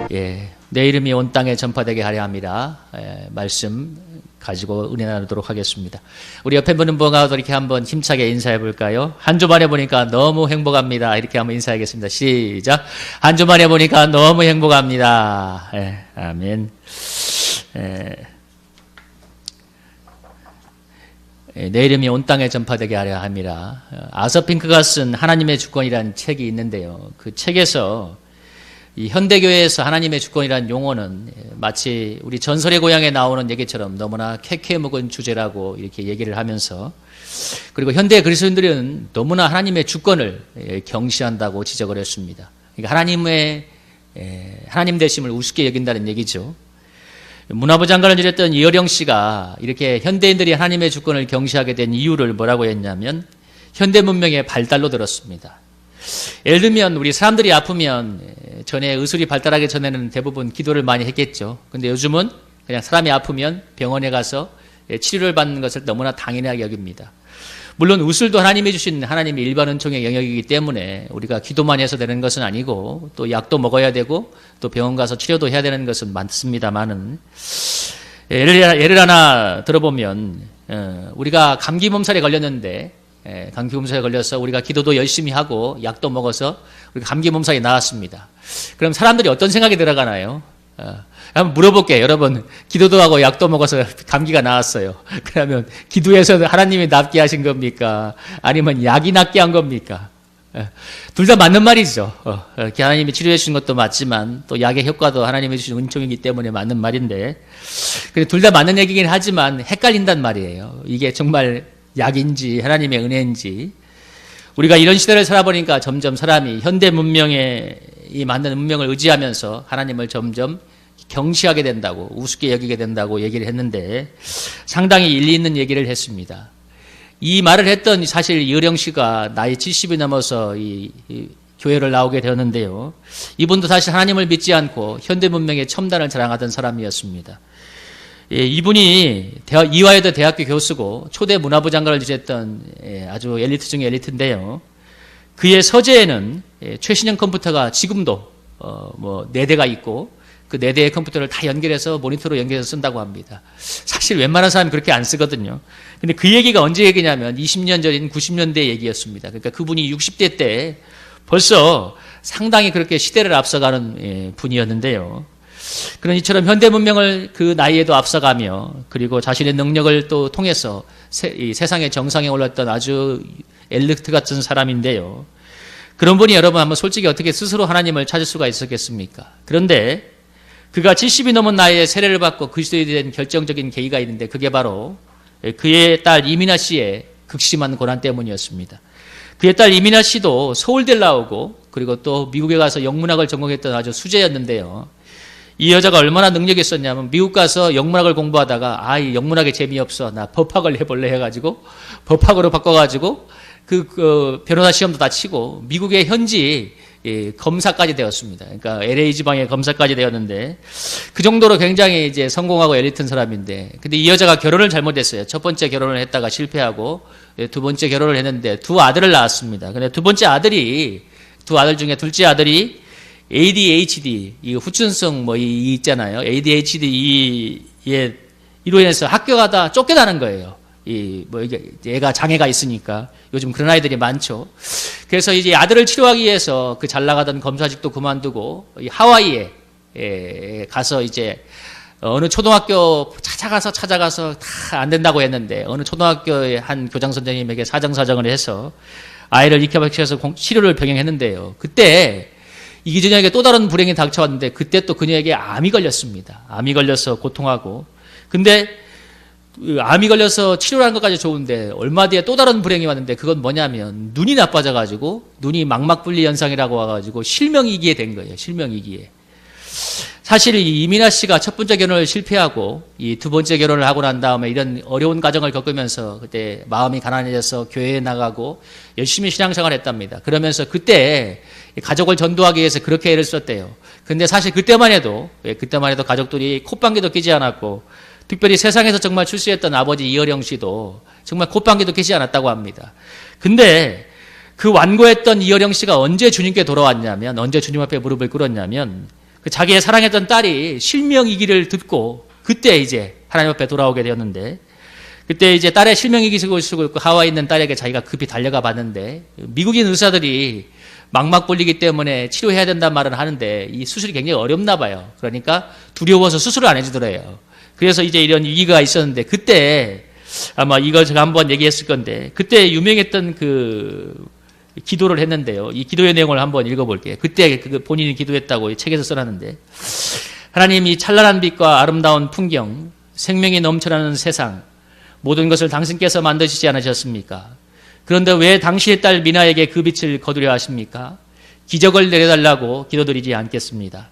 내 이름이 온 땅에 전파되게 하려 함이라. 말씀 가지고 은혜 나누도록 하겠습니다. 우리 옆에 보는 분하고 이렇게 한번 힘차게 인사해 볼까요? 한 주 만에 보니까 너무 행복합니다. 이렇게 한번 인사하겠습니다. 시작. 한 주 만에 보니까 너무 행복합니다. 아멘. 내 이름이 온 땅에 전파되게 하려 함이라. 아서 핑크가 쓴 하나님의 주권이라는 책이 있는데요. 그 책에서 이 현대교회에서 하나님의 주권이라는 용어는 마치 우리 전설의 고향에 나오는 얘기처럼 너무나 캐캐묵은 주제라고 이렇게 얘기를 하면서, 그리고 현대 그리스도인들은 너무나 하나님의 주권을 경시한다고 지적을 했습니다. 그러니까 하나님 되심을 우습게 여긴다는 얘기죠. 문화부 장관을 지냈던 이어령 씨가 이렇게 현대인들이 하나님의 주권을 경시하게 된 이유를 뭐라고 했냐면 현대 문명의 발달로 들었습니다. 예를 들면 우리 사람들이 아프면 전에 의술이 발달하기 전에는 대부분 기도를 많이 했겠죠. 근데 요즘은 그냥 사람이 아프면 병원에 가서 치료를 받는 것을 너무나 당연하게 여깁니다. 물론 의술도 하나님이 주신 하나님의 일반 은총의 영역이기 때문에 우리가 기도만 해서 되는 것은 아니고 또 약도 먹어야 되고 또 병원 가서 치료도 해야 되는 것은 많습니다만은, 예를 하나 들어보면 우리가 감기 몸살에 걸렸는데 감기 몸살에 걸려서 우리가 기도도 열심히 하고 약도 먹어서 우리가 감기 몸살이 나았습니다. 그럼 사람들이 어떤 생각이 들어가나요? 한번 물어볼게요. 여러분, 기도도 하고 약도 먹어서 감기가 나았어요. 그러면 기도해서 하나님이 낫게 하신 겁니까? 아니면 약이 낫게 한 겁니까? 둘 다 맞는 말이죠. 하나님이 치료해 주신 것도 맞지만 또 약의 효과도 하나님이 주신 은총이기 때문에 맞는 말인데, 둘 다 맞는 얘기긴 하지만 헷갈린단 말이에요. 이게 정말 약인지 하나님의 은혜인지. 우리가 이런 시대를 살아보니까 점점 사람이 현대 문명에 이 만든 문명을 의지하면서 하나님을 점점 경시하게 된다고, 우습게 여기게 된다고 얘기를 했는데 상당히 일리 있는 얘기를 했습니다. 이 말을 했던 사실 이어령 씨가 나이 70이 넘어서 이 교회를 나오게 되었는데요. 이분도 사실 하나님을 믿지 않고 현대 문명의 첨단을 자랑하던 사람이었습니다. 이분이 이화여대 대학교 교수고 초대 문화부 장관을 지냈던 아주 엘리트 중에 엘리트인데요. 그의 서재에는 최신형 컴퓨터가 지금도 4대가 있고 그 4대의 컴퓨터를 다 연결해서 모니터로 연결해서 쓴다고 합니다. 사실 웬만한 사람이 그렇게 안 쓰거든요. 근데 그 얘기가 언제 얘기냐면 20년 전인 90년대 얘기였습니다. 그러니까 그분이 60대 때 벌써 상당히 그렇게 시대를 앞서가는 분이었는데요. 그런 이처럼 현대 문명을 그 나이에도 앞서가며 그리고 자신의 능력을 또 통해서 이 세상의 정상에 올랐던 아주 엘리트 같은 사람인데요. 그런 분이 여러분 한번 솔직히 어떻게 스스로 하나님을 찾을 수가 있었겠습니까? 그런데 그가 70이 넘은 나이에 세례를 받고 그리스도에 대한 결정적인 계기가 있는데 그게 바로 그의 딸 이민아 씨의 극심한 고난 때문이었습니다. 그의 딸 이민아 씨도 서울대를 나오고 그리고 또 미국에 가서 영문학을 전공했던 아주 수재였는데요. 이 여자가 얼마나 능력이 있었냐면 미국 가서 영문학을 공부하다가 이 영문학에 재미없어, 나 법학을 해볼래 해가지고 법학으로 바꿔가지고 그 변호사 시험도 다 치고 미국의 현지 검사까지 되었습니다. 그러니까 LA 지방의 검사까지 되었는데 그 정도로 굉장히 이제 성공하고 엘리트인 사람인데, 근데 이 여자가 결혼을 잘못했어요. 첫 번째 결혼을 했다가 실패하고 두 번째 결혼을 했는데 두 아들을 낳았습니다. 근데 두 아들 중에 둘째 아들이 ADHD, 이 후천성 이 있잖아요. ADHD에 이로 인해서 학교 가다 쫓겨나는 거예요. 이게 얘가 장애가 있으니까 요즘 그런 아이들이 많죠. 그래서 이제 아들을 치료하기 위해서 그 잘 나가던 검사직도 그만두고 하와이에 가서 이제 어느 초등학교 찾아가서 다 안 된다고 했는데 어느 초등학교의 한 교장 선생님에게 사정사정을 해서 아이를 입학시켜서 치료를 병행했는데요. 그때 이기준에게 또 다른 불행이 닥쳐왔는데 그때 또 그녀에게 암이 걸렸습니다. 암이 걸려서 고통하고, 근데 암이 걸려서 치료를 한 것까지 좋은데 얼마 뒤에 또 다른 불행이 왔는데 그건 뭐냐면 눈이 나빠져가지고 눈이 망막분리 현상이라고 와가지고 실명이기에 된 거예요. 실명이기에. 사실 이 이민아 씨가 첫 번째 결혼을 실패하고 이 두 번째 결혼을 하고 난 다음에 이런 어려운 과정을 겪으면서 그때 마음이 가난해져서 교회에 나가고 열심히 신앙생활을 했답니다. 그러면서 그때 가족을 전도하기 위해서 그렇게 애를 썼대요. 근데 사실 그때만 해도 가족들이 콧방귀도 끼지 않았고 특별히 세상에서 정말 출세했던 아버지 이어령 씨도 정말 콧방귀도 끼지 않았다고 합니다. 근데 그 완고했던 이어령 씨가 언제 주님께 돌아왔냐면, 언제 주님 앞에 무릎을 꿇었냐면 그 자기의 사랑했던 딸이 실명이기를 듣고 그때 이제 하나님 앞에 돌아오게 되었는데, 그때 이제 딸의 실명이기를 쓰고 하와이에 있는 딸에게 자기가 급히 달려가 봤는데, 미국인 의사들이 막막 불리기 때문에 치료해야 된다는 말을 하는데 이 수술이 굉장히 어렵나 봐요. 그러니까 두려워서 수술을 안 해주더래요. 그래서 이제 이런 위기가 있었는데, 그때 아마 이걸 제가 한번 얘기했을 건데, 그때 유명했던 그 기도를 했는데요. 이 기도의 내용을 한번 읽어볼게요. 그때 본인이 기도했다고 이 책에서 써놨는데, 하나님, 이 찬란한 빛과 아름다운 풍경, 생명이 넘쳐나는 세상, 모든 것을 당신께서 만드시지 않으셨습니까? 그런데 왜 당신의 딸 미나에게 그 빛을 거두려 하십니까? 기적을 내려달라고 기도드리지 않겠습니다.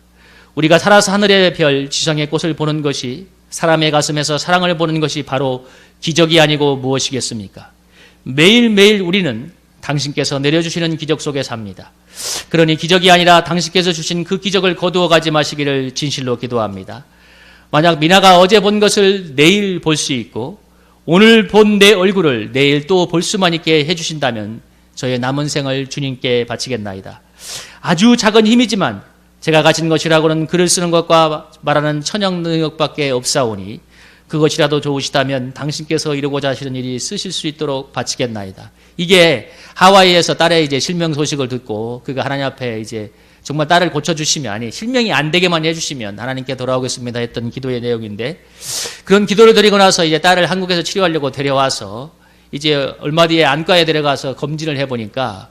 우리가 살아서 하늘의 별, 지성의 꽃을 보는 것이, 사람의 가슴에서 사랑을 보는 것이 바로 기적이 아니고 무엇이겠습니까? 매일매일 우리는 당신께서 내려주시는 기적 속에 삽니다. 그러니 기적이 아니라 당신께서 주신 그 기적을 거두어 가지 마시기를 진실로 기도합니다. 만약 미나가 어제 본 것을 내일 볼 수 있고 오늘 본 내 얼굴을 내일 또 볼 수만 있게 해주신다면 저의 남은 생을 주님께 바치겠나이다. 아주 작은 힘이지만 제가 가진 것이라고는 글을 쓰는 것과 말하는 천영 능력밖에 없사오니 그것이라도 좋으시다면 당신께서 이루고자 하시는 일이 쓰실 수 있도록 바치겠나이다. 이게 하와이에서 딸의 이제 실명 소식을 듣고 그가 하나님 앞에 이제 정말 딸을 고쳐주시면, 아니 실명이 안 되게만 해주시면 하나님께 돌아오겠습니다 했던 기도의 내용인데, 그런 기도를 드리고 나서 이제 딸을 한국에서 치료하려고 데려와서 이제 얼마 뒤에 안과에 데려가서 검진을 해보니까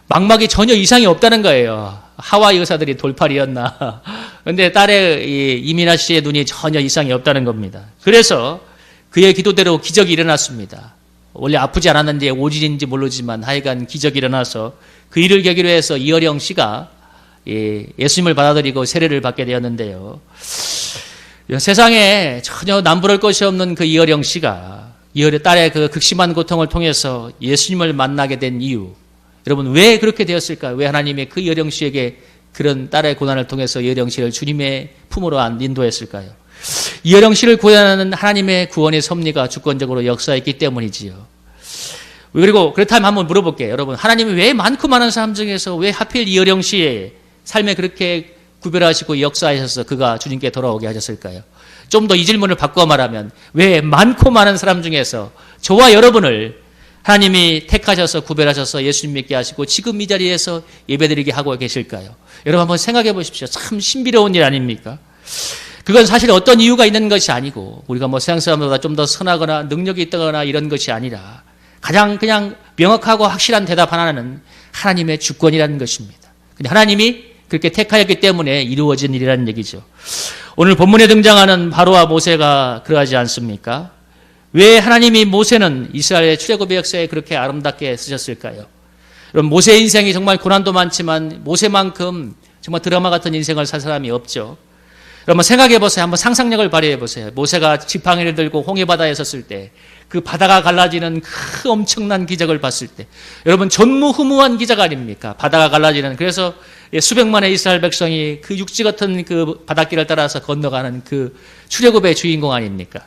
망막이 전혀 이상이 없다는 거예요. 하와이 의사들이 돌팔이었나. 그런데 딸의 이민아 씨의 눈이 전혀 이상이 없다는 겁니다. 그래서 그의 기도대로 기적이 일어났습니다. 원래 아프지 않았는지 오진인지 모르지만 하여간 기적이 일어나서 그 일을 계기로 해서 이어령 씨가 예수님을 받아들이고 세례를 받게 되었는데요. 세상에 전혀 남부를 것이 없는 그 이어령 씨가 딸의 그 극심한 고통을 통해서 예수님을 만나게 된 이유, 여러분 왜 그렇게 되었을까요? 왜 하나님이 그 이어령 씨에게 그런 딸의 고난을 통해서 이어령 씨를 주님의 품으로 인도했을까요? 이어령 씨를 구원하는 하나님의 구원의 섭리가 주권적으로 역사했기 때문이지요. 그리고 그렇다면 한번 물어볼게요. 여러분, 하나님이 왜 많고 많은 사람 중에서 왜 하필 이어령 씨의 삶에 그렇게 구별하시고 역사하셔서 그가 주님께 돌아오게 하셨을까요? 좀 더 이 질문을 바꿔 말하면 왜 많고 많은 사람 중에서 저와 여러분을 하나님이 택하셔서 구별하셔서 예수님 믿게 하시고 지금 이 자리에서 예배드리게 하고 계실까요? 여러분 한번 생각해 보십시오. 참 신비로운 일 아닙니까? 그건 사실 어떤 이유가 있는 것이 아니고 우리가 뭐 세상 사람보다 좀 더 선하거나 능력이 있다거나 이런 것이 아니라 가장 그냥 명확하고 확실한 대답 하나는 하나님의 주권이라는 것입니다. 근데 하나님이 그렇게 택하였기 때문에 이루어진 일이라는 얘기죠. 오늘 본문에 등장하는 바로와 모세가 그러하지 않습니까? 왜 하나님이 모세는 이스라엘의 출애굽의 역사에 그렇게 아름답게 쓰셨을까요? 여러분, 모세의 인생이 정말 고난도 많지만 모세만큼 정말 드라마 같은 인생을 살 사람이 없죠. 여러분 생각해 보세요. 한번 상상력을 발휘해 보세요. 모세가 지팡이를 들고 홍해바다에 섰을 때 그 바다가 갈라지는 그 엄청난 기적을 봤을 때, 여러분 전무후무한 기적 아닙니까? 바다가 갈라지는, 그래서 수백만의 이스라엘 백성이 그 육지 같은 그 바닷길을 따라서 건너가는 그 출애굽의 주인공 아닙니까?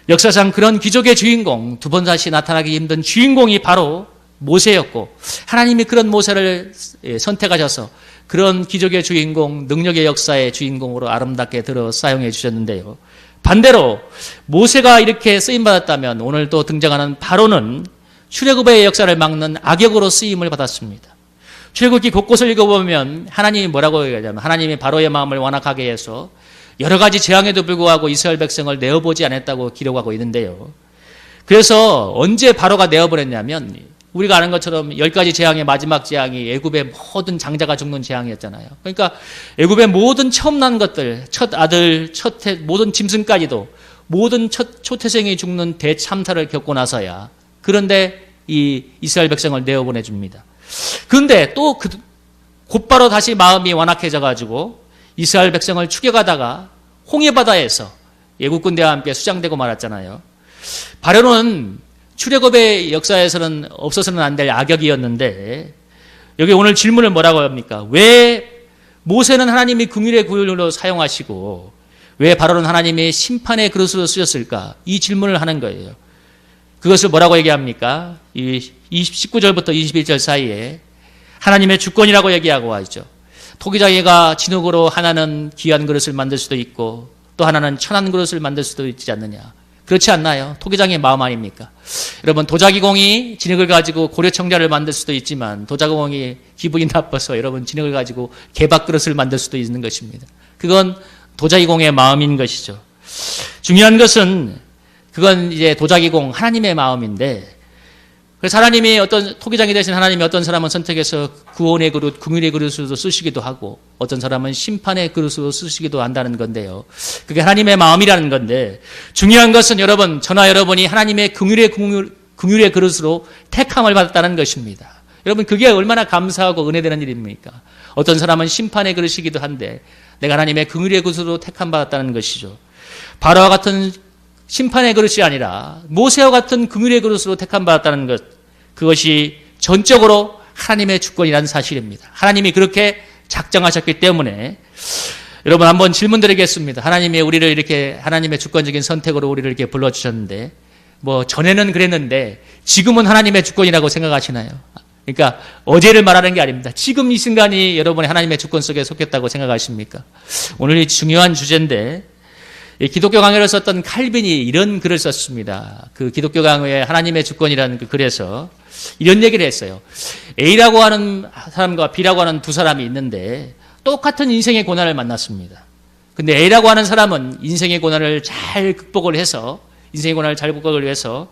역사상 그런 기적의 주인공, 두 번 다시 나타나기 힘든 주인공이 바로 모세였고, 하나님이 그런 모세를 선택하셔서 그런 기적의 주인공, 능력의 역사의 주인공으로 아름답게 들어 사용해 주셨는데요. 반대로 모세가 이렇게 쓰임받았다면 오늘 또 등장하는 바로는 출애굽의 역사를 막는 악역으로 쓰임을 받았습니다. 출애굽기 곳곳을 읽어보면 하나님이 뭐라고 얘기하냐면, 하나님이 바로의 마음을 완악하게 해서 여러 가지 재앙에도 불구하고 이스라엘 백성을 내어보지 않았다고 기록하고 있는데요. 그래서 언제 바로가 내어버렸냐면, 우리가 아는 것처럼 10가지 재앙의 마지막 재앙이 애굽의 모든 장자가 죽는 재앙이었잖아요. 그러니까 애굽의 모든 처음 난 것들, 첫 아들, 모든 짐승까지도 모든 초태생이 죽는 대참사를 겪고 나서야, 그런데 이 이스라엘 백성을 내어보내줍니다. 그런데 또 곧바로 다시 마음이 완악해져 가지고 이스라엘 백성을 추격하다가 홍해바다에서 애국 군대와 함께 수장되고 말았잖아요. 바로는 출애굽의 역사에서는 없어서는 안 될 악역이었는데, 여기 오늘 질문을 뭐라고 합니까? 왜 모세는 하나님이 긍휼의 구휼로 사용하시고 왜 바로는 하나님의 심판의 그릇으로 쓰셨을까? 이 질문을 하는 거예요. 그것을 뭐라고 얘기합니까? 이 19절부터 21절 사이에 하나님의 주권이라고 얘기하고 하죠. 토기장이가 진흙으로 하나는 귀한 그릇을 만들 수도 있고 또 하나는 천한 그릇을 만들 수도 있지 않느냐. 그렇지 않나요? 토기장의 마음 아닙니까? 여러분, 도자기공이 진흙을 가지고 고려청자를 만들 수도 있지만 도자기공이 기분이 나빠서 여러분 진흙을 가지고 개밥 그릇을 만들 수도 있는 것입니다. 그건 도자기공의 마음인 것이죠. 중요한 것은 그건 이제 도자기공 하나님의 마음인데, 그래서 하나님이 어떤 토기장이 되신 하나님이 어떤 사람은 선택해서 구원의 그릇, 긍휼의 그릇으로 쓰시기도 하고 어떤 사람은 심판의 그릇으로 쓰시기도 한다는 건데요. 그게 하나님의 마음이라는 건데, 중요한 것은 여러분, 저나 여러분이 하나님의 긍휼의 그릇으로 택함을 받았다는 것입니다. 여러분, 그게 얼마나 감사하고 은혜되는 일입니까? 어떤 사람은 심판의 그릇이기도 한데 내가 하나님의 긍휼의 그릇으로 택함 받았다는 것이죠. 바로와 같은 심판의 그릇이 아니라 모세와 같은 긍휼의 그릇으로 택함 받았다는 것, 그것이 전적으로 하나님의 주권이라는 사실입니다. 하나님이 그렇게 작정하셨기 때문에 여러분 한번 질문 드리겠습니다. 하나님이 우리를 이렇게 하나님의 주권적인 선택으로 우리를 이렇게 불러주셨는데 뭐 전에는 그랬는데 지금은 하나님의 주권이라고 생각하시나요? 그러니까 어제를 말하는 게 아닙니다. 지금 이 순간이 여러분의 하나님의 주권 속에 속했다고 생각하십니까? 오늘 이 중요한 주제인데, 기독교 강요를 썼던 칼빈이 이런 글을 썼습니다. 그 기독교 강요의 하나님의 주권이라는 그 글에서 이런 얘기를 했어요. A라고 하는 사람과 B라고 하는 두 사람이 있는데 똑같은 인생의 고난을 만났습니다. 근데 A라고 하는 사람은 인생의 고난을 잘 극복을 해서 인생의 고난을 잘 극복을 위해서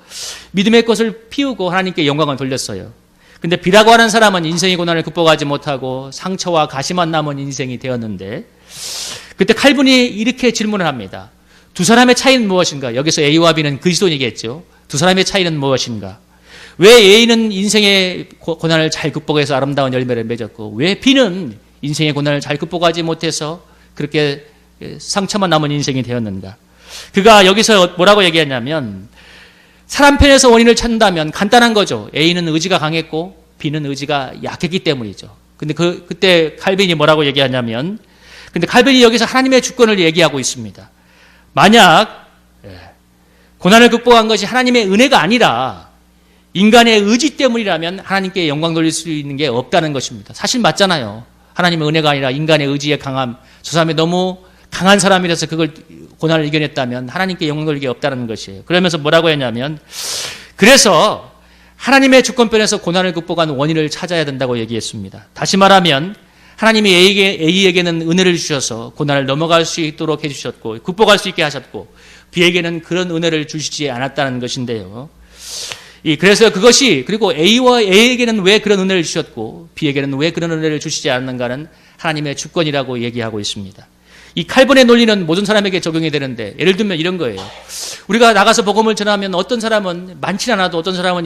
믿음의 꽃을 피우고 하나님께 영광을 돌렸어요. 근데 B라고 하는 사람은 인생의 고난을 극복하지 못하고 상처와 가시만 남은 인생이 되었는데, 그때 칼빈이 이렇게 질문을 합니다. 두 사람의 차이는 무엇인가? 여기서 A와 B는 그리스도인이겠죠. 두 사람의 차이는 무엇인가? 왜 A는 인생의 고난을 잘 극복해서 아름다운 열매를 맺었고 왜 B는 인생의 고난을 잘 극복하지 못해서 그렇게 상처만 남은 인생이 되었는가? 그가 여기서 뭐라고 얘기하냐면, 사람 편에서 원인을 찾는다면 간단한 거죠. A는 의지가 강했고 B는 의지가 약했기 때문이죠. 근데 그때 칼빈이 뭐라고 얘기하냐면, 근데 칼빈이 여기서 하나님의 주권을 얘기하고 있습니다. 만약 고난을 극복한 것이 하나님의 은혜가 아니라 인간의 의지 때문이라면 하나님께 영광 돌릴 수 있는 게 없다는 것입니다. 사실 맞잖아요. 하나님의 은혜가 아니라 인간의 의지의 강함, 저 사람이 너무 강한 사람이라서 그걸 고난을 이겨냈다면 하나님께 영광 돌릴 게 없다는 것이에요. 그러면서 뭐라고 했냐면, 그래서 하나님의 주권편에서 고난을 극복한 원인을 찾아야 된다고 얘기했습니다. 다시 말하면 하나님이 A에게는 은혜를 주셔서 고난을 넘어갈 수 있도록 해주셨고 극복할 수 있게 하셨고 B에게는 그런 은혜를 주시지 않았다는 것인데요. 그래서 그것이, 그리고 A에게는 왜 그런 은혜를 주셨고 B에게는 왜 그런 은혜를 주시지 않는가는 하나님의 주권이라고 얘기하고 있습니다. 이 칼빈의 논리는 모든 사람에게 적용이 되는데, 예를 들면 이런 거예요. 우리가 나가서 복음을 전하면 어떤 사람은 많지 않아도 어떤 사람은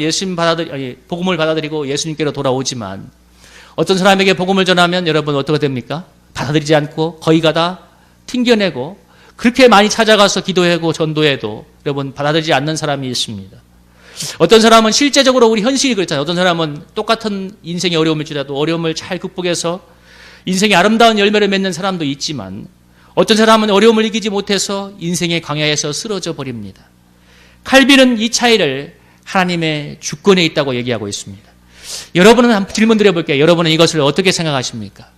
복음을 받아들이고 예수님께로 돌아오지만 어떤 사람에게 복음을 전하면 여러분 어떻게 됩니까? 받아들이지 않고 거의 다 튕겨내고 그렇게 많이 찾아가서 기도하고 전도해도 여러분 받아들이지 않는 사람이 있습니다. 어떤 사람은 실제적으로 우리 현실이 그렇잖아요. 어떤 사람은 똑같은 인생의 어려움일지라도 어려움을 잘 극복해서 인생의 아름다운 열매를 맺는 사람도 있지만 어떤 사람은 어려움을 이기지 못해서 인생의 광야에서 쓰러져 버립니다. 칼빈은 이 차이를 하나님의 주권에 있다고 얘기하고 있습니다. 여러분은 한번 질문 드려볼게요. 여러분은 이것을 어떻게 생각하십니까?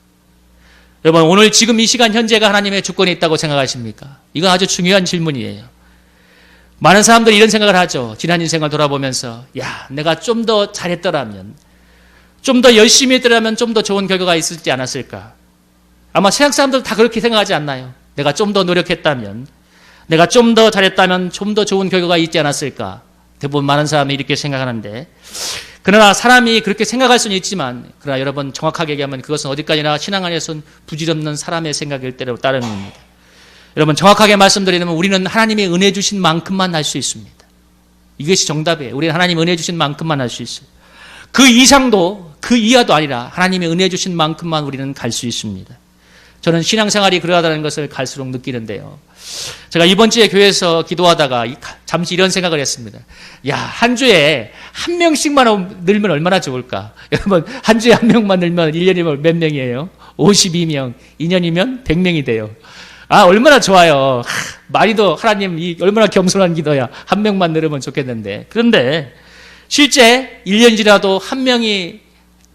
여러분, 오늘 지금 이 시간 현재가 하나님의 주권에 있다고 생각하십니까? 이건 아주 중요한 질문이에요. 많은 사람들이 이런 생각을 하죠. 지난 인생을 돌아보면서, 야, 내가 좀 더 잘했더라면, 좀 더 열심히 했더라면 좀 더 좋은 결과가 있을지 않았을까? 아마 세상 사람들도 다 그렇게 생각하지 않나요? 내가 좀 더 노력했다면, 내가 좀 더 잘했다면 좀 더 좋은 결과가 있지 않았을까? 대부분 많은 사람이 이렇게 생각하는데, 그러나 사람이 그렇게 생각할 수는 있지만, 그러나 여러분 정확하게 얘기하면 그것은 어디까지나 신앙 안에서는 부질없는 사람의 생각일 때로 따름입니다. 여러분 정확하게 말씀드리면 우리는 하나님의 은혜 주신 만큼만 할 수 있습니다. 이것이 정답이에요. 우리는 하나님 은혜 주신 만큼만 할 수 있어요. 그 이상도 그 이하도 아니라 하나님의 은혜 주신 만큼만 우리는 갈 수 있습니다. 저는 신앙생활이 그러하다는 것을 갈수록 느끼는데요. 제가 이번 주에 교회에서 기도하다가 잠시 이런 생각을 했습니다. 야, 한 주에 한 명씩만 늘면 얼마나 좋을까? 여러분, 한 주에 한 명만 늘면 1년이면 몇 명이에요? 52명. 2년이면 100명이 돼요. 아, 얼마나 좋아요. 많이도 하나님, 얼마나 겸손한 기도야. 한 명만 늘으면 좋겠는데. 그런데 실제 1년 지나도 한 명이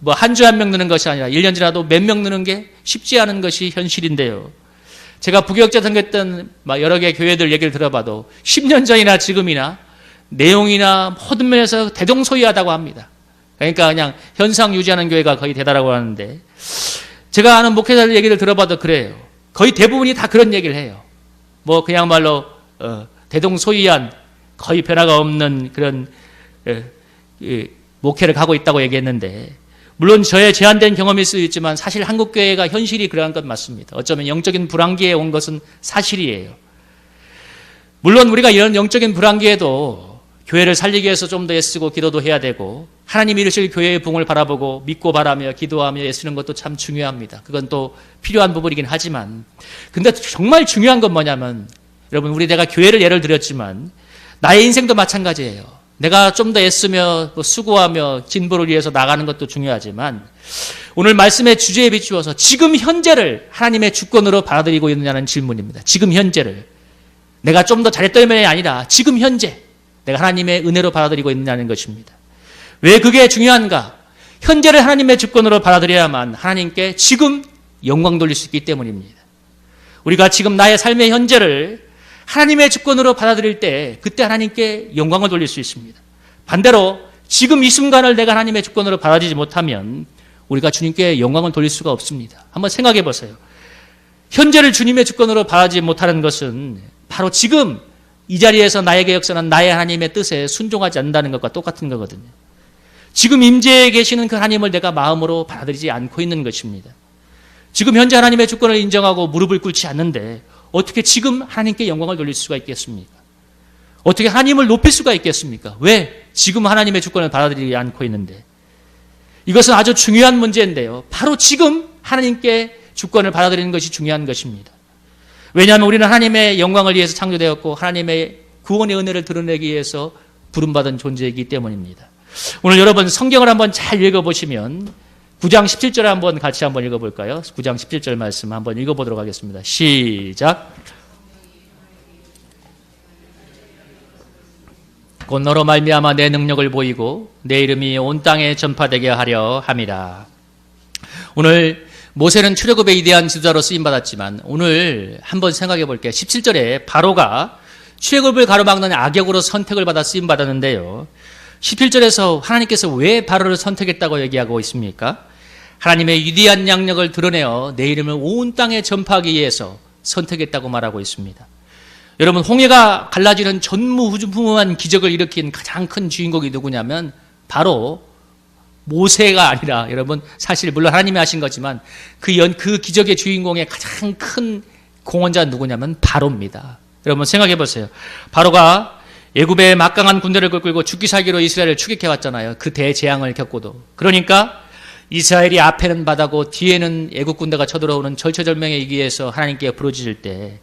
한 주에 한 명 느는 것이 아니라 1년 지나도 몇 명 느는 게 쉽지 않은 것이 현실인데요. 제가 부교육자 선교했던 여러 개 교회들 얘기를 들어봐도 10년 전이나 지금이나 내용이나 모든 면에서 대동소이하다고 합니다. 그러니까 그냥 현상 유지하는 교회가 거의 대다라고 하는데, 제가 아는 목회자들 얘기를 들어봐도 그래요. 거의 대부분이 다 그런 얘기를 해요. 그야말로 대동소이한 거의 변화가 없는 그런 목회를 가고 있다고 얘기했는데, 물론 저의 제한된 경험일 수 있지만 사실 한국교회가 현실이 그러한 것 맞습니다. 어쩌면 영적인 불안기에 온 것은 사실이에요. 물론 우리가 이런 영적인 불안기에도 교회를 살리기 위해서 좀 더 애쓰고 기도도 해야 되고, 하나님이 이루실 교회의 부흥을 바라보고 믿고 바라며 기도하며 애쓰는 것도 참 중요합니다. 그건 또 필요한 부분이긴 하지만, 근데 정말 중요한 건 뭐냐면, 여러분, 내가 교회를 예를 들었지만 나의 인생도 마찬가지예요. 내가 좀 더 애쓰며 수고하며 진보를 위해서 나가는 것도 중요하지만, 오늘 말씀의 주제에 비추어서 지금 현재를 하나님의 주권으로 받아들이고 있느냐는 질문입니다. 지금 현재를. 내가 좀 더 잘했던 면이 아니라 지금 현재 내가 하나님의 은혜로 받아들이고 있느냐는 것입니다. 왜 그게 중요한가? 현재를 하나님의 주권으로 받아들여야만 하나님께 지금 영광 돌릴 수 있기 때문입니다. 우리가 지금 나의 삶의 현재를 하나님의 주권으로 받아들일 때 그때 하나님께 영광을 돌릴 수 있습니다. 반대로 지금 이 순간을 내가 하나님의 주권으로 받아들이지 못하면 우리가 주님께 영광을 돌릴 수가 없습니다. 한번 생각해 보세요. 현재를 주님의 주권으로 받아들이지 못하는 것은 바로 지금 이 자리에서 나에게 역사는 나의 하나님의 뜻에 순종하지 않는다는 것과 똑같은 거거든요. 지금 임재에 계시는 그 하나님을 내가 마음으로 받아들이지 않고 있는 것입니다. 지금 현재 하나님의 주권을 인정하고 무릎을 꿇지 않는데 어떻게 지금 하나님께 영광을 돌릴 수가 있겠습니까? 어떻게 하나님을 높일 수가 있겠습니까? 왜? 지금 하나님의 주권을 받아들이지 않고 있는데. 이것은 아주 중요한 문제인데요. 바로 지금 하나님께 주권을 받아들이는 것이 중요한 것입니다. 왜냐하면 우리는 하나님의 영광을 위해서 창조되었고 하나님의 구원의 은혜를 드러내기 위해서 부름받은 존재이기 때문입니다. 오늘 여러분 성경을 한번 잘 읽어보시면 9장 17절 한번 같이 한번 읽어볼까요? 9장 17절 말씀 한번 읽어보도록 하겠습니다. 시작. 곧 너로 말미암아 내 능력을 보이고 내 이름이 온 땅에 전파되게 하려 함이라. 오늘 모세는 출애굽의 위대한 지도자로 쓰임받았지만 오늘 한번 생각해 볼게요. 17절에 바로가 출애굽을 가로막는 악역으로 선택을 받아 쓰임받았는데요. 17절에서 하나님께서 왜 바로를 선택했다고 얘기하고 있습니까? 하나님의 위대한 양력을 드러내어 내 이름을 온 땅에 전파하기 위해서 선택했다고 말하고 있습니다. 여러분, 홍해가 갈라지는 전무후무한 기적을 일으킨 가장 큰 주인공이 누구냐면 바로 모세가 아니라, 여러분 사실 물론 하나님이 하신 거지만 그 기적의 주인공의 가장 큰 공헌자는 누구냐면 바로입니다. 여러분 생각해 보세요. 바로가 애굽의 막강한 군대를 끌고 죽기 살기로 이스라엘을 추격해 왔잖아요. 그 대재앙을 겪고도. 그러니까 이스라엘이 앞에는 바다고 뒤에는 애굽 군대가 쳐들어오는 절체절명의 위기에서 하나님께 부르짖을 때,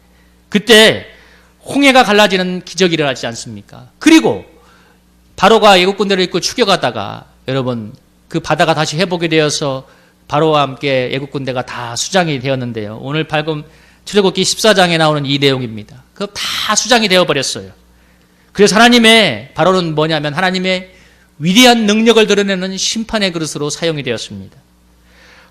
그때 홍해가 갈라지는 기적이 일어나지 않습니까? 그리고 바로가 애굽 군대를 이끌고 추격하다가 여러분 그 바다가 다시 회복이 되어서 바로와 함께 애굽 군대가 다 수장이 되었는데요. 오늘 밝은 출애굽기 14장에 나오는 이 내용입니다. 그 다 수장이 되어버렸어요. 그래서 바로는 뭐냐면 하나님의 위대한 능력을 드러내는 심판의 그릇으로 사용이 되었습니다.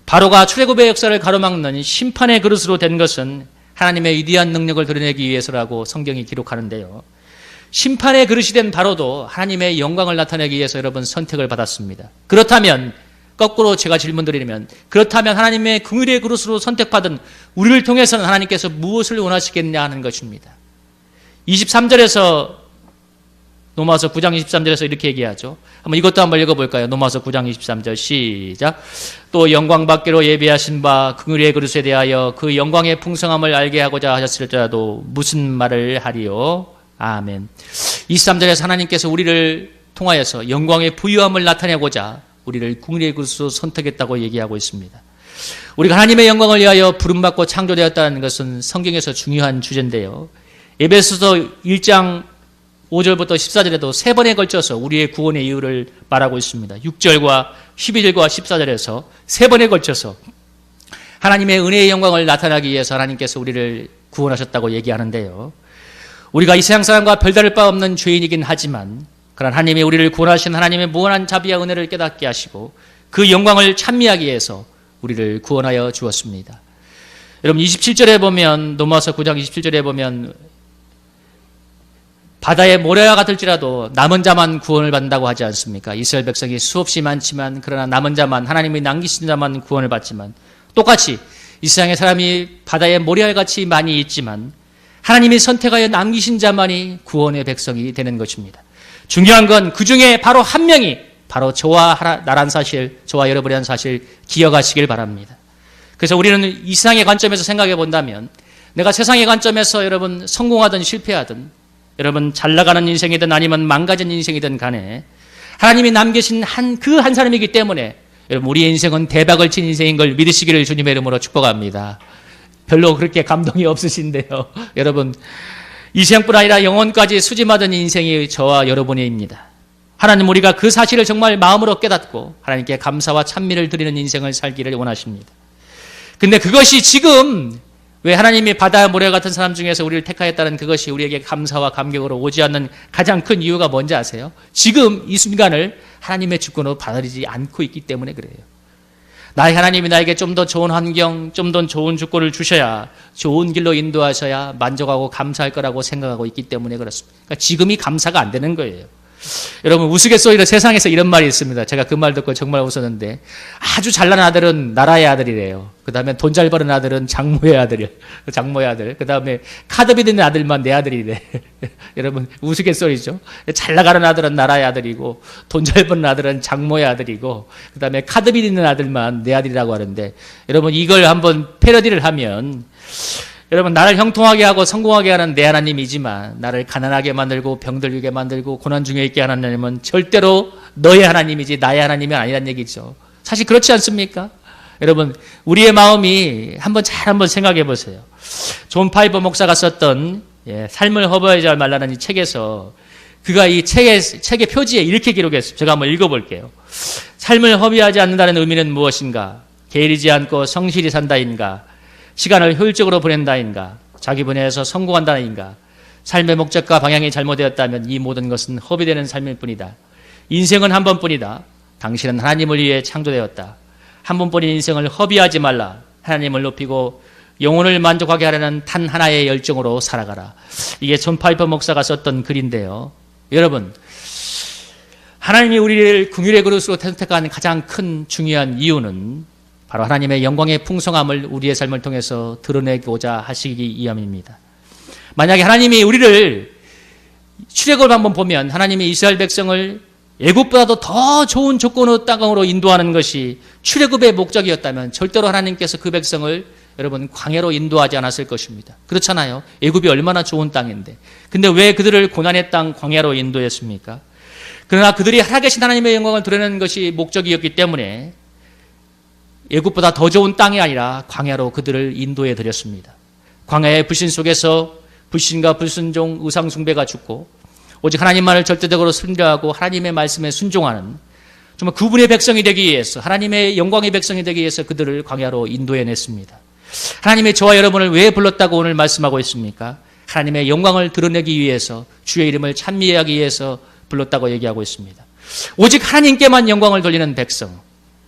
바로가 출애굽의 역사를 가로막는 심판의 그릇으로 된 것은 하나님의 위대한 능력을 드러내기 위해서라고 성경이 기록하는데요. 심판의 그릇이 된 바로도 하나님의 영광을 나타내기 위해서 여러분 선택을 받았습니다. 그렇다면 거꾸로 제가 질문드리면, 그렇다면 하나님의 긍휼의 그릇으로 선택받은 우리를 통해서는 하나님께서 무엇을 원하시겠냐 하는 것입니다. 23절에서 로마서 9장 23절에서 이렇게 얘기하죠. 이것도 한번 읽어볼까요? 로마서 9장 23절 시작. 또 영광 받기로 예비하신 바 긍휼의 그릇에 대하여 그 영광의 풍성함을 알게 하고자 하셨을지라도 무슨 말을 하리요? 아멘. 23절에서 하나님께서 우리를 통하여서 영광의 부유함을 나타내고자 우리를 긍휼의 그릇으로 선택했다고 얘기하고 있습니다. 우리가 하나님의 영광을 위하여 부름받고 창조되었다는 것은 성경에서 중요한 주제인데요. 에베소서 1장 5절부터 14절에도 세 번에 걸쳐서 우리의 구원의 이유를 말하고 있습니다. 6절과 12절과 14절에서 세 번에 걸쳐서 하나님의 은혜의 영광을 나타나기 위해서 하나님께서 우리를 구원하셨다고 얘기하는데요. 우리가 이 세상 사람과 별다를 바 없는 죄인이긴 하지만 그러나 하나님이 우리를 구원하신 하나님의 무한한 자비와 은혜를 깨닫게 하시고 그 영광을 찬미하기 위해서 우리를 구원하여 주었습니다. 여러분 27절에 보면 로마서 9장 27절에 보면 바다의 모래와 같을지라도 남은 자만 구원을 받는다고 하지 않습니까? 이스라엘 백성이 수없이 많지만 그러나 남은 자만, 하나님이 남기신 자만 구원을 받지만, 똑같이 이 세상에 사람이 바다의 모래와 같이 많이 있지만 하나님이 선택하여 남기신 자만이 구원의 백성이 되는 것입니다. 중요한 건 그 중에 바로 한 명이 바로 저와 나란 사실, 저와 여러분이라는 사실 기억하시길 바랍니다. 그래서 우리는 이 세상의 관점에서 생각해 본다면, 내가 세상의 관점에서 여러분 성공하든 실패하든, 여러분 잘 나가는 인생이든 아니면 망가진 인생이든 간에 하나님이 남기신 그 한 사람이기 때문에 여러분 우리의 인생은 대박을 친 인생인 걸 믿으시기를 주님의 이름으로 축복합니다. 별로 그렇게 감동이 없으신데요. 여러분 이 세상뿐 아니라 영혼까지 수지맞은 인생이 저와 여러분입니다. 하나님 우리가 그 사실을 정말 마음으로 깨닫고 하나님께 감사와 찬미를 드리는 인생을 살기를 원하십니다. 근데 그것이 지금 왜 하나님이 바다 모래 같은 사람 중에서 우리를 택하였다는 그것이 우리에게 감사와 감격으로 오지 않는 가장 큰 이유가 뭔지 아세요? 지금 이 순간을 하나님의 주권으로 받아들이지 않고 있기 때문에 그래요. 나의 하나님이 나에게 좀 더 좋은 환경, 좀 더 좋은 주권을 주셔야, 좋은 길로 인도하셔야 만족하고 감사할 거라고 생각하고 있기 때문에 그렇습니다. 그러니까 지금이 감사가 안 되는 거예요. 여러분 우스갯소리로 세상에서 이런 말이 있습니다. 제가 그 말 듣고 정말 웃었는데, 아주 잘난 아들은 나라의 아들이래요. 그 다음에 돈 잘 버는 아들은 장모의 아들. 그 다음에 카드 빚는 아들만 내 아들이래. 여러분 우스갯소리죠. 잘 나가는 아들은 나라의 아들이고 돈 잘 버는 아들은 장모의 아들이고 그 다음에 카드 빚는 아들만 내 아들이라고 하는데, 여러분 이걸 한번 패러디를 하면, 여러분 나를 형통하게 하고 성공하게 하는 내 하나님이지만 나를 가난하게 만들고 병들게 만들고 고난 중에 있게 하는 하나님은 절대로 너의 하나님이지 나의 하나님이 아니란 얘기죠. 사실 그렇지 않습니까? 여러분 우리의 마음이 한번 생각해 보세요. 존 파이버 목사가 썼던 삶을 허비하지 말라는 이 책에서 그가 이 책의 표지에 이렇게 기록했어요. 제가 한번 읽어볼게요. 삶을 허비하지 않는다는 의미는 무엇인가? 게으르지 않고 성실히 산다인가? 시간을 효율적으로 보낸다인가? 자기 분야에서 성공한다인가? 삶의 목적과 방향이 잘못되었다면 이 모든 것은 허비되는 삶일 뿐이다. 인생은 한 번뿐이다. 당신은 하나님을 위해 창조되었다. 한 번뿐인 인생을 허비하지 말라. 하나님을 높이고 영혼을 만족하게 하려는 단 하나의 열정으로 살아가라. 이게 존 파이퍼 목사가 썼던 글인데요. 여러분 하나님이 우리를 긍휼의 그릇으로 선택한 가장 큰 중요한 이유는 바로 하나님의 영광의 풍성함을 우리의 삶을 통해서 드러내고자 하시기 위함입니다. 만약에 하나님이 우리를 출애굽을 한번 보면 하나님이 이스라엘 백성을 애굽보다도 더 좋은 조건의 땅으로 인도하는 것이 출애굽의 목적이었다면 절대로 하나님께서 그 백성을 여러분 광야로 인도하지 않았을 것입니다. 그렇잖아요. 애굽이 얼마나 좋은 땅인데. 근데 왜 그들을 고난의 땅 광야로 인도했습니까? 그러나 그들이 살아계신 하나님의 영광을 드러내는 것이 목적이었기 때문에 애굽보다 더 좋은 땅이 아니라 광야로 그들을 인도해 드렸습니다. 광야의 불신 속에서 불신과 불순종, 의상 숭배가 죽고 오직 하나님만을 절대적으로 순종하고 하나님의 말씀에 순종하는 정말 그분의 백성이 되기 위해서, 하나님의 영광의 백성이 되기 위해서 그들을 광야로 인도해 냈습니다. 하나님의 저와 여러분을 왜 불렀다고 오늘 말씀하고 있습니까? 하나님의 영광을 드러내기 위해서, 주의 이름을 찬미하기 위해서 불렀다고 얘기하고 있습니다. 오직 하나님께만 영광을 돌리는 백성.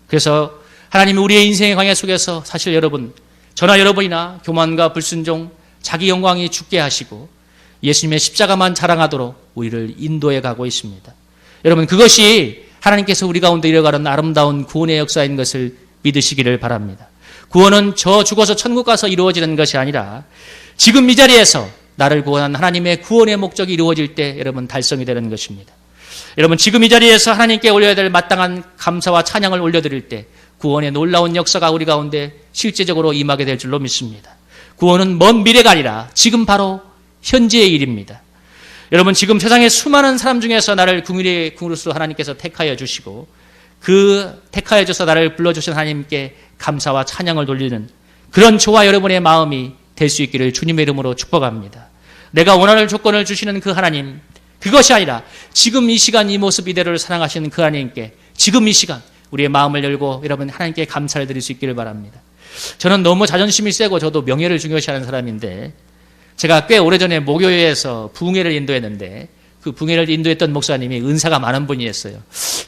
그래서 하나님이 우리의 인생의 광야 속에서 사실 여러분, 저나 여러분이나 교만과 불순종, 자기 영광이 죽게 하시고 예수님의 십자가만 자랑하도록 우리를 인도해 가고 있습니다. 여러분 그것이 하나님께서 우리 가운데 이뤄가는 아름다운 구원의 역사인 것을 믿으시기를 바랍니다. 구원은 저 죽어서 천국 가서 이루어지는 것이 아니라 지금 이 자리에서 나를 구원한 하나님의 구원의 목적이 이루어질 때 여러분 달성이 되는 것입니다. 여러분 지금 이 자리에서 하나님께 올려야 될 마땅한 감사와 찬양을 올려드릴 때 구원의 놀라운 역사가 우리 가운데 실제적으로 임하게 될 줄로 믿습니다. 구원은 먼 미래가 아니라 지금 바로 현재의 일입니다. 여러분 지금 세상의 수많은 사람 중에서 나를 긍휼의 그릇으로 하나님께서 택하여 주시고 그 택하여 주셔서 나를 불러주신 하나님께 감사와 찬양을 돌리는 그런 저와 여러분의 마음이 될 수 있기를 주님의 이름으로 축복합니다. 내가 원하는 조건을 주시는 그 하나님, 그것이 아니라 지금 이 시간 이 모습 이대로를 사랑하시는 그 하나님께 지금 이 시간 우리의 마음을 열고 여러분 하나님께 감사를 드릴 수 있기를 바랍니다. 저는 너무 자존심이 세고 저도 명예를 중요시하는 사람인데 제가 꽤 오래전에 모교회에서 부흥회를 인도했는데 그 부흥회를 인도했던 목사님이 은사가 많은 분이었어요.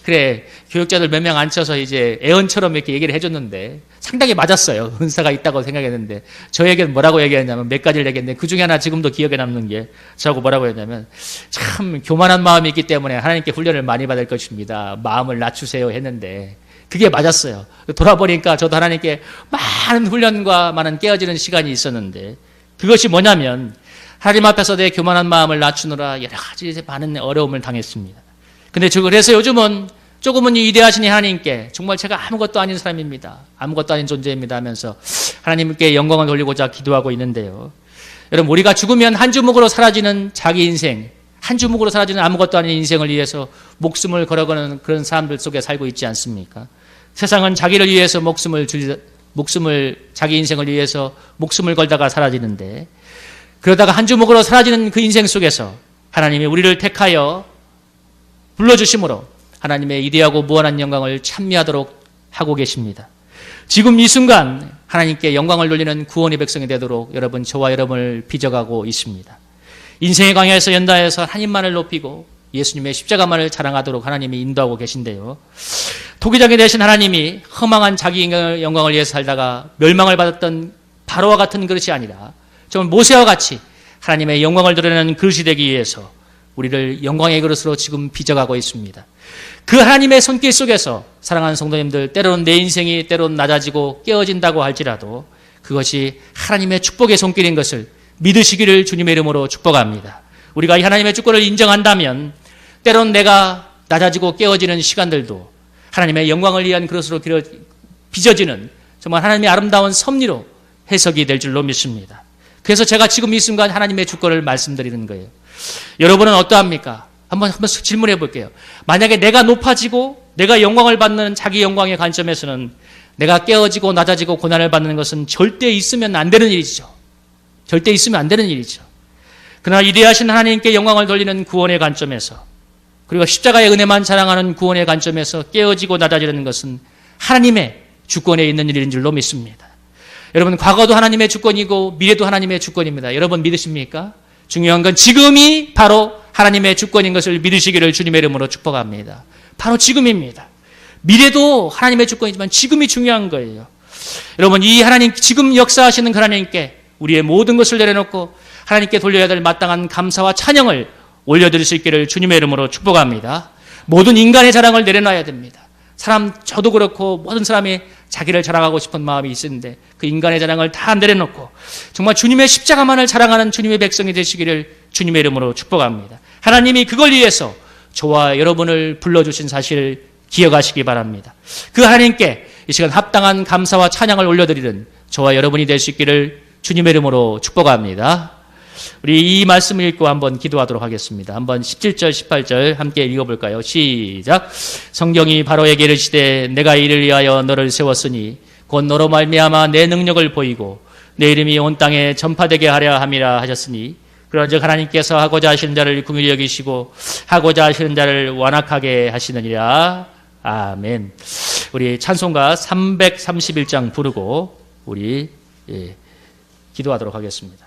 그래, 교육자들 몇 명 앉혀서 이제 애언처럼 이렇게 얘기를 해줬는데 상당히 맞았어요. 은사가 있다고 생각했는데 저에게는 뭐라고 얘기했냐면 몇 가지를 얘기했는데 그 중에 하나 지금도 기억에 남는 게 저하고 뭐라고 했냐면 참 교만한 마음이 있기 때문에 하나님께 훈련을 많이 받을 것입니다. 마음을 낮추세요 했는데 그게 맞았어요. 돌아보니까 저도 하나님께 많은 훈련과 많은 깨어지는 시간이 있었는데 그것이 뭐냐면 하나님 앞에서 내 교만한 마음을 낮추느라 여러 가지 많은 어려움을 당했습니다. 근데 그래서 요즘은 조금은 위대하신 하나님께 정말 제가 아무것도 아닌 사람입니다. 아무것도 아닌 존재입니다 하면서 하나님께 영광을 돌리고자 기도하고 있는데요. 여러분 우리가 죽으면 한 주먹으로 사라지는 자기 인생, 한 주먹으로 사라지는 아무것도 아닌 인생을 위해서 목숨을 걸어가는 그런 사람들 속에 살고 있지 않습니까? 세상은 자기를 위해서 자기 인생을 위해서 목숨을 걸다가 사라지는데 그러다가 한 주먹으로 사라지는 그 인생 속에서 하나님이 우리를 택하여 불러주심으로 하나님의 위대하고 무한한 영광을 찬미하도록 하고 계십니다. 지금 이 순간 하나님께 영광을 돌리는 구원의 백성이 되도록 여러분 저와 여러분을 빚어가고 있습니다. 인생의 광야에서 연다해서 하나님만을 높이고 예수님의 십자가만을 자랑하도록 하나님이 인도하고 계신데요. 토기장이 되신 하나님이 허망한 자기 영광을 위해서 살다가 멸망을 받았던 바로와 같은 그릇이 아니라 정말 모세와 같이 하나님의 영광을 드러내는 그릇이 되기 위해서 우리를 영광의 그릇으로 지금 빚어가고 있습니다. 그 하나님의 손길 속에서 사랑하는 성도님들 때로는 내 인생이 때로는 낮아지고 깨어진다고 할지라도 그것이 하나님의 축복의 손길인 것을 믿으시기를 주님의 이름으로 축복합니다. 우리가 이 하나님의 주권을 인정한다면 때로는 내가 낮아지고 깨어지는 시간들도 하나님의 영광을 위한 그릇으로 빚어지는 정말 하나님의 아름다운 섭리로 해석이 될 줄로 믿습니다. 그래서 제가 지금 이 순간 하나님의 주권을 말씀드리는 거예요. 여러분은 어떠합니까? 한번 질문해 볼게요. 만약에 내가 높아지고 내가 영광을 받는 자기 영광의 관점에서는 내가 깨어지고 낮아지고 고난을 받는 것은 절대 있으면 안 되는 일이죠. 절대 있으면 안 되는 일이죠. 그러나 위대하신 하나님께 영광을 돌리는 구원의 관점에서 그리고 십자가의 은혜만 자랑하는 구원의 관점에서 깨어지고 낮아지는 것은 하나님의 주권에 있는 일인 줄로 믿습니다. 여러분 과거도 하나님의 주권이고 미래도 하나님의 주권입니다. 여러분 믿으십니까? 중요한 건 지금이 바로 하나님의 주권인 것을 믿으시기를 주님의 이름으로 축복합니다. 바로 지금입니다. 미래도 하나님의 주권이지만 지금이 중요한 거예요. 여러분 이 하나님 지금 역사하시는 그 하나님께 우리의 모든 것을 내려놓고 하나님께 돌려야 될 마땅한 감사와 찬양을 올려드릴 수 있기를 주님의 이름으로 축복합니다. 모든 인간의 자랑을 내려놔야 됩니다. 저도 그렇고 모든 사람이 자기를 자랑하고 싶은 마음이 있는데 그 인간의 자랑을 다 내려놓고 정말 주님의 십자가만을 자랑하는 주님의 백성이 되시기를 주님의 이름으로 축복합니다. 하나님이 그걸 위해서 저와 여러분을 불러주신 사실을 기억하시기 바랍니다. 그 하나님께 이 시간 합당한 감사와 찬양을 올려드리는 저와 여러분이 될 수 있기를 주님의 이름으로 축복합니다. 우리 이 말씀을 읽고 한번 기도하도록 하겠습니다. 한번 17절 18절 함께 읽어볼까요? 시작. 성경이 바로에게 이르시되 내가 이를 위하여 너를 세웠으니 곧 너로 말미암아 내 능력을 보이고 내 이름이 온 땅에 전파되게 하려 함이라 하셨으니 그런즉 하나님께서 하고자 하시는 자를 긍휼히 여기시고 하고자 하시는 자를 완악하게 하시느니라. 아멘. 우리 찬송가 331장 부르고 우리 기도하도록 하겠습니다.